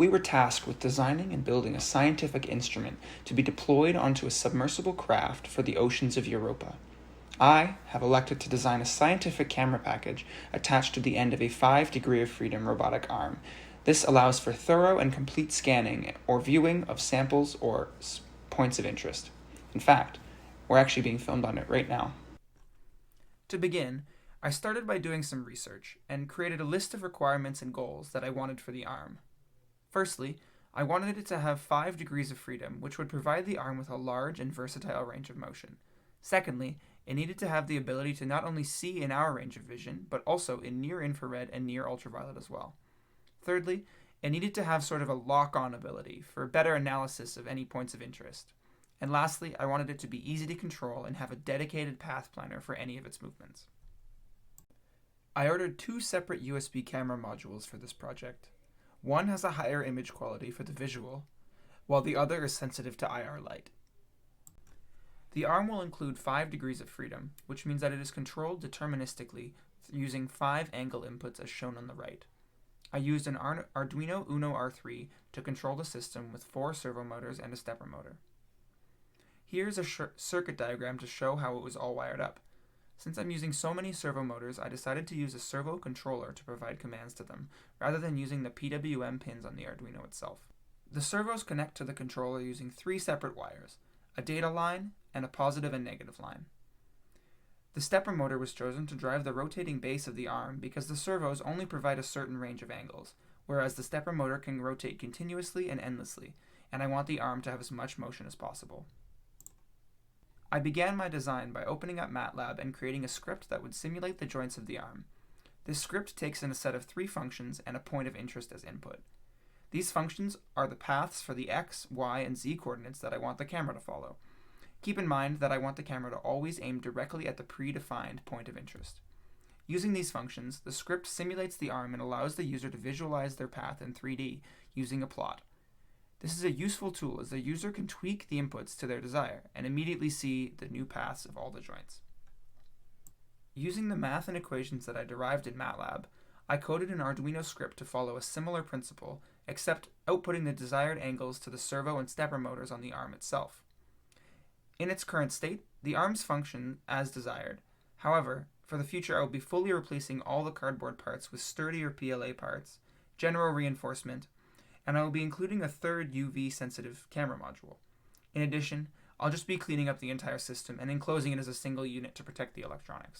we were tasked with designing and building a scientific instrument to be deployed onto a submersible craft for the oceans of Europa. I have elected to design a scientific camera package attached to the end of a 5 degree of freedom robotic arm. This allows for thorough and complete scanning or viewing of samples or points of interest. In fact, we're actually being filmed on it right now. To begin, I started by doing some research and created a list of requirements and goals that I wanted for the arm. Firstly, I wanted it to have 5 degrees of freedom, which would provide the arm with a large and versatile range of motion. Secondly, it needed to have the ability to not only see in our range of vision, but also in near infrared and near ultraviolet as well. Thirdly, it needed to have sort of a lock-on ability for better analysis of any points of interest. And lastly, I wanted it to be easy to control and have a dedicated path planner for any of its movements. I ordered 2 separate USB camera modules for this project. One has a higher image quality for the visual, while the other is sensitive to IR light. The arm will include 5 degrees of freedom, which means that it is controlled deterministically using 5 angle inputs as shown on the right. I used an Arduino Uno R3 to control the system with 4 servo motors and a stepper motor. Here's a circuit diagram to show how it was all wired up. Since I'm using so many servo motors, I decided to use a servo controller to provide commands to them, rather than using the PWM pins on the Arduino itself. The servos connect to the controller using 3 separate wires, a data line, and a positive and negative line. The stepper motor was chosen to drive the rotating base of the arm because the servos only provide a certain range of angles, whereas the stepper motor can rotate continuously and endlessly, and I want the arm to have as much motion as possible. I began my design by opening up MATLAB and creating a script that would simulate the joints of the arm. This script takes in a set of 3 functions and a point of interest as input. These functions are the paths for the x, y, and z coordinates that I want the camera to follow. Keep in mind that I want the camera to always aim directly at the predefined point of interest. Using these functions, the script simulates the arm and allows the user to visualize their path in 3D using a plot. This is a useful tool as the user can tweak the inputs to their desire and immediately see the new paths of all the joints. Using the math and equations that I derived in MATLAB, I coded an Arduino script to follow a similar principle, except outputting the desired angles to the servo and stepper motors on the arm itself. In its current state, the arms function as desired. However, for the future I will be fully replacing all the cardboard parts with sturdier PLA parts, general reinforcement, and I will be including a 3rd UV-sensitive camera module. In addition, I'll just be cleaning up the entire system and enclosing it as a single unit to protect the electronics.